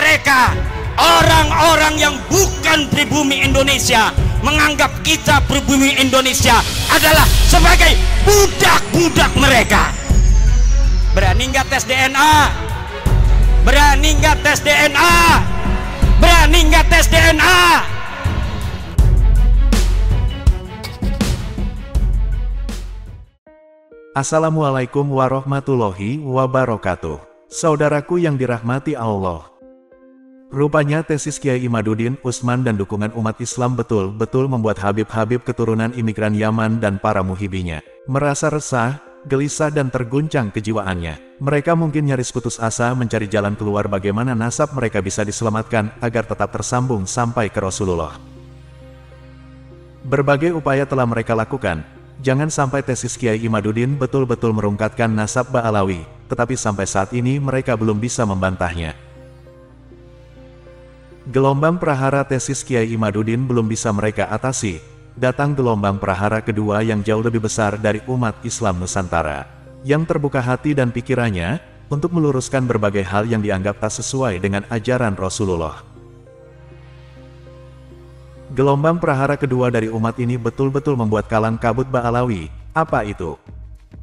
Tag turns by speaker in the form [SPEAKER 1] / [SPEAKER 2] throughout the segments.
[SPEAKER 1] mereka, orang-orang yang bukan pribumi Indonesia, menganggap kita pribumi Indonesia adalah sebagai budak-budak mereka. Berani nggak tes DNA? Berani nggak tes DNA? Berani nggak tes DNA?
[SPEAKER 2] Assalamualaikum warahmatullahi wabarakatuh. Saudaraku yang dirahmati Allah. Rupanya tesis Kiai Imaduddin Utsman dan dukungan umat Islam betul-betul membuat Habib-Habib keturunan imigran Yaman dan para muhibinya merasa resah, gelisah dan terguncang kejiwaannya. Mereka mungkin nyaris putus asa mencari jalan keluar bagaimana nasab mereka bisa diselamatkan agar tetap tersambung sampai ke Rasulullah. Berbagai upaya telah mereka lakukan. Jangan sampai tesis Kiai Imaduddin betul-betul merungkatkan nasab Ba'alawi, tetapi sampai saat ini mereka belum bisa membantahnya. Gelombang prahara tesis Kiai Imaduddin belum bisa mereka atasi. Datang gelombang prahara kedua yang jauh lebih besar dari umat Islam Nusantara, yang terbuka hati dan pikirannya untuk meluruskan berbagai hal yang dianggap tak sesuai dengan ajaran Rasulullah. Gelombang prahara kedua dari umat ini betul-betul membuat kalang kabut Ba'alawi. Apa itu?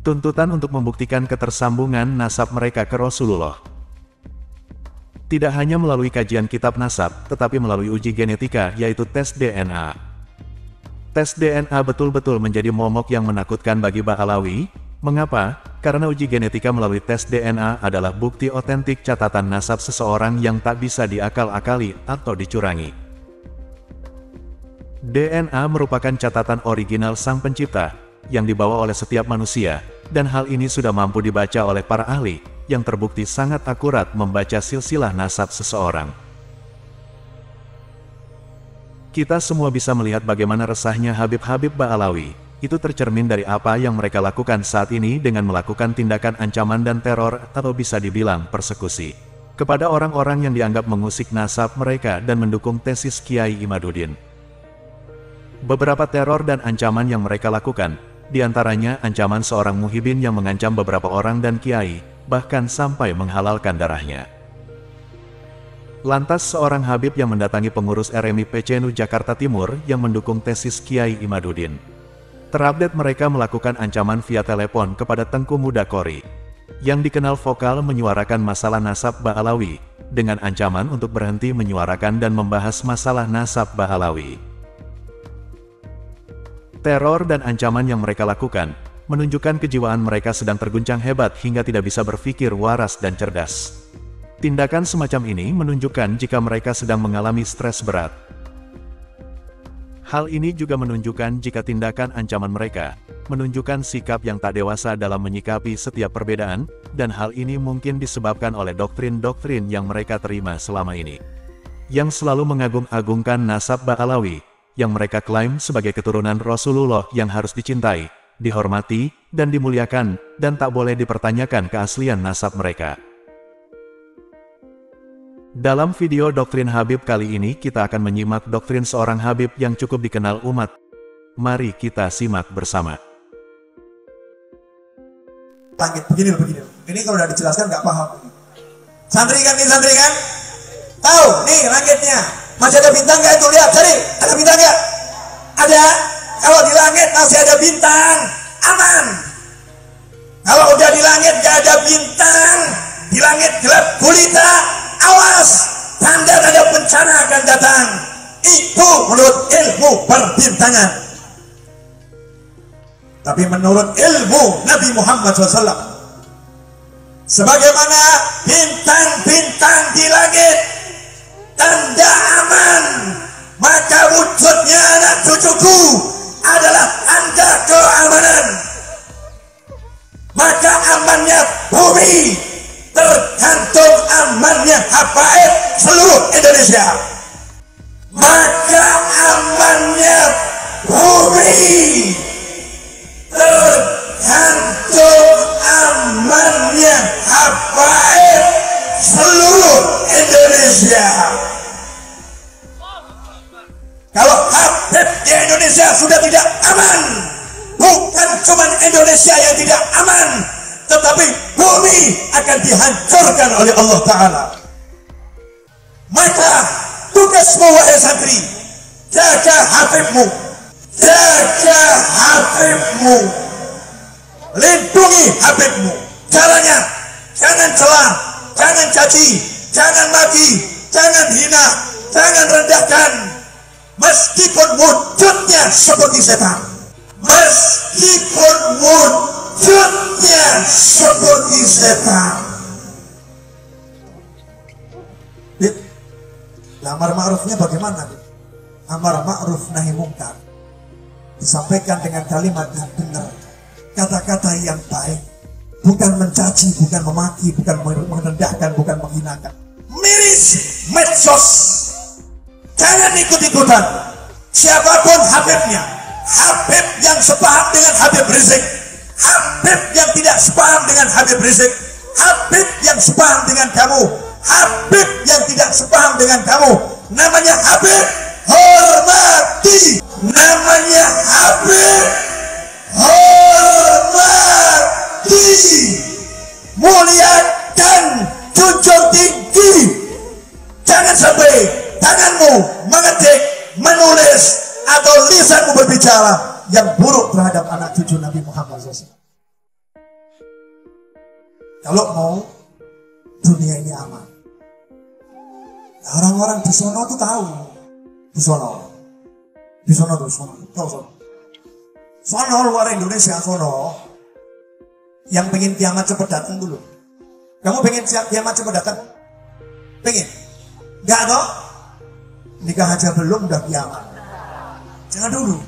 [SPEAKER 2] Tuntutan untuk membuktikan ketersambungan nasab mereka ke Rasulullah. Tidak hanya melalui kajian kitab nasab, tetapi melalui uji genetika, yaitu tes DNA. Tes DNA betul-betul menjadi momok yang menakutkan bagi Ba'alawi. Mengapa? Karena uji genetika melalui tes DNA adalah bukti otentik catatan nasab seseorang yang tak bisa diakal-akali atau dicurangi. DNA merupakan catatan original Sang Pencipta, yang dibawa oleh setiap manusia, dan hal ini sudah mampu dibaca oleh para ahli, yang terbukti sangat akurat membaca silsilah nasab seseorang. Kita semua bisa melihat bagaimana resahnya Habib-Habib Ba'alawi. Itu tercermin dari apa yang mereka lakukan saat ini dengan melakukan tindakan ancaman dan teror, atau bisa dibilang persekusi, kepada orang-orang yang dianggap mengusik nasab mereka dan mendukung tesis Kiai Imaduddin. Beberapa teror dan ancaman yang mereka lakukan, diantaranya ancaman seorang muhibin yang mengancam beberapa orang dan kiai, bahkan sampai menghalalkan darahnya. Lantas seorang Habib yang mendatangi pengurus RMI PCNU Jakarta Timur yang mendukung tesis Kiai Imaduddin. Terupdate mereka melakukan ancaman via telepon kepada Tengku Muda Qori, yang dikenal vokal menyuarakan masalah nasab Ba'alawi, dengan ancaman untuk berhenti menyuarakan dan membahas masalah nasab Ba'alawi. Teror dan ancaman yang mereka lakukan, menunjukkan kejiwaan mereka sedang terguncang hebat hingga tidak bisa berpikir waras dan cerdas. Tindakan semacam ini menunjukkan jika mereka sedang mengalami stres berat. Hal ini juga menunjukkan jika tindakan ancaman mereka, menunjukkan sikap yang tak dewasa dalam menyikapi setiap perbedaan, dan hal ini mungkin disebabkan oleh doktrin-doktrin yang mereka terima selama ini, yang selalu mengagung-agungkan nasab Ba'alawi, yang mereka klaim sebagai keturunan Rasulullah yang harus dicintai, dihormati, dan dimuliakan, dan tak boleh dipertanyakan keaslian nasab mereka. Dalam video doktrin Habib kali ini kita akan menyimak doktrin seorang Habib yang cukup dikenal umat. Mari kita simak bersama.
[SPEAKER 3] Langit, begini. Ini kalau udah dijelaskan nggak paham. Santri kan? Tahu, nih langitnya. Masih ada bintang nggak itu? Lihat, cari. Ada bintang nggak? Ada. Kalau di langit masih ada bintang, aman. Kalau udah di langit nggak ada bintang, di langit gelap gulita, awas. Tanda ada bencana akan datang. Itu menurut ilmu perbintangan. Tapi menurut ilmu Nabi Muhammad SAW, sebagaimana bintang-bintang di langit tanda aman, maka wujudnya anak cucuku adalah tanda keamanan. Maka amannya bumi tergantung amannya habaib seluruh Indonesia. Maka amannya bumi tergantung amannya habaib seluruh Indonesia. Kalau Habib di Indonesia sudah tidak aman, bukan cuma Indonesia yang tidak aman, tetapi bumi akan dihancurkan oleh Allah Ta'ala. Maka tugasmu wahai santri, jaga Habibmu, jaga Habibmu, lindungi Habibmu. Caranya, jangan celah, jangan caci, jangan maki, jangan hina, jangan rendahkan. Meskipun wujudnya seperti setan, meskipun wujudnya seperti setan. Amar ma'rufnya bagaimana? Amar ma'ruf nahi mungkar disampaikan dengan kalimat yang benar, kata-kata yang baik, bukan mencaci, bukan memaki, bukan merendahkan, bukan menghinakan. Miris medsos, jangan ikut-ikutan. Siapapun Habibnya, Habib yang sepaham dengan Habib Rizik, Habib yang tidak sepaham dengan Habib Rizik, Habib yang sepaham dengan kamu, Habib yang tidak sepaham dengan kamu, namanya Habib, hormati. Namanya Habib, hormati, muliakan, junjung tinggi. Jangan sampai tanganmu mengetik, menulis, atau lisanmu berbicara yang buruk terhadap anak cucu Nabi Muhammad SAW. Kalau mau dunia ini aman, orang-orang di sono tuh tahu, di sono luar Indonesia, sono yang pengen kiamat cepat datang dulu. Kamu pengen kiamat cepat datang? Pengen? Enggak toh? Nikah aja belum udah kiamat. Jangan dulu.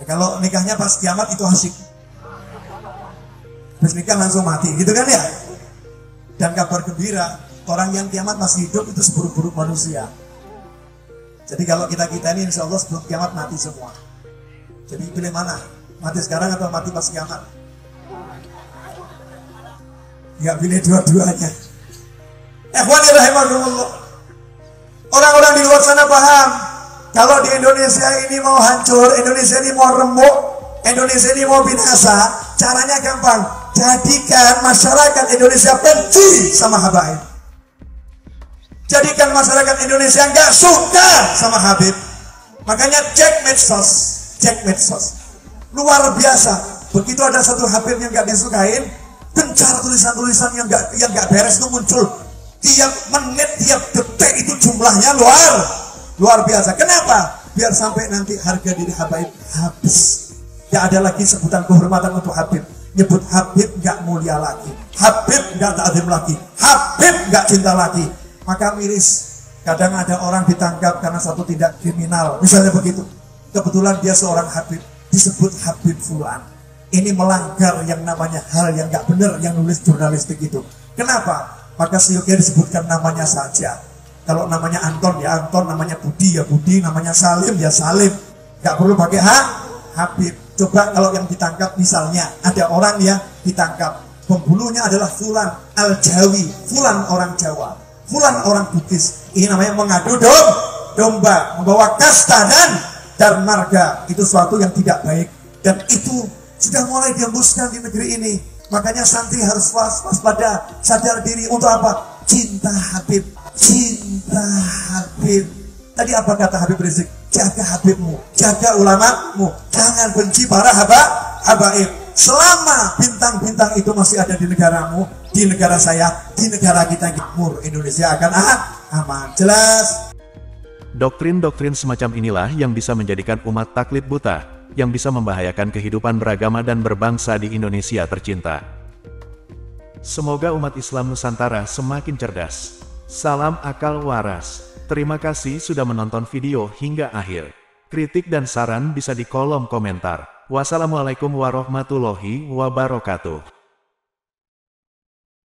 [SPEAKER 3] Ya, kalau nikahnya pas kiamat itu asik. Habis nikah langsung mati, gitu kan ya? Dan kabar gembira, orang yang kiamat masih hidup itu seburuk-buruk manusia. Jadi kalau kita ini insya Allah sebelum kiamat mati semua. Jadi pilih mana? Mati sekarang atau mati pas kiamat? Ya pilih dua-duanya. Orang-orang di luar sana paham, kalau di Indonesia ini mau hancur, Indonesia ini mau remuk, Indonesia ini mau binasa, caranya gampang. Jadikan masyarakat Indonesia benci sama Habaib. Jadikan masyarakat Indonesia nggak suka sama Habib. Makanya cek medsos, luar biasa. Begitu ada satu Habib yang nggak disukain, gencar tulisan-tulisan yang nggak beres itu muncul. Tiap menit, tiap detik itu jumlahnya luar biasa. Kenapa? Biar sampai nanti harga diri Habaib habis. Nggak ada lagi sebutan kehormatan untuk Habib. Nyebut Habib nggak mulia lagi, Habib nggak ta'zim lagi, Habib nggak cinta lagi. Maka miris. Kadang ada orang ditangkap karena satu tindak kriminal, misalnya begitu. Kebetulan dia seorang Habib, disebut Habib Fulan. Ini melanggar yang namanya hal yang nggak benar yang nulis jurnalistik itu. Kenapa? Maka seyognya disebutkan namanya saja. Kalau namanya Anton ya Anton, namanya Budi ya Budi, namanya Salim ya Salim. Nggak perlu pakai Habib. Coba kalau yang ditangkap misalnya ada orang yang ditangkap, pembunuhnya adalah Fulan Al-Jawi, Fulan orang Jawa, Fulan orang Bugis. Ini namanya mengadu domba, membawa kasta dan marga. Itu suatu yang tidak baik, dan itu sudah mulai dihembuskan di negeri ini. Makanya santri harus waspada, sadar diri untuk apa? Cinta Habib, cinta Habib. Tadi apa kata Habib Rizik? Jaga Habibmu, jaga ulamamu, jangan benci para habaib. Selama bintang-bintang itu masih ada di negaramu, di negara saya, di negara kita, Indonesia akan aman. Jelas?
[SPEAKER 2] Doktrin-doktrin semacam inilah yang bisa menjadikan umat taklid buta, yang bisa membahayakan kehidupan beragama dan berbangsa di Indonesia tercinta. Semoga umat Islam Nusantara semakin cerdas. Salam akal waras. Terima kasih sudah menonton video hingga akhir. Kritik dan saran bisa di kolom komentar. Wassalamualaikum warahmatullahi wabarakatuh.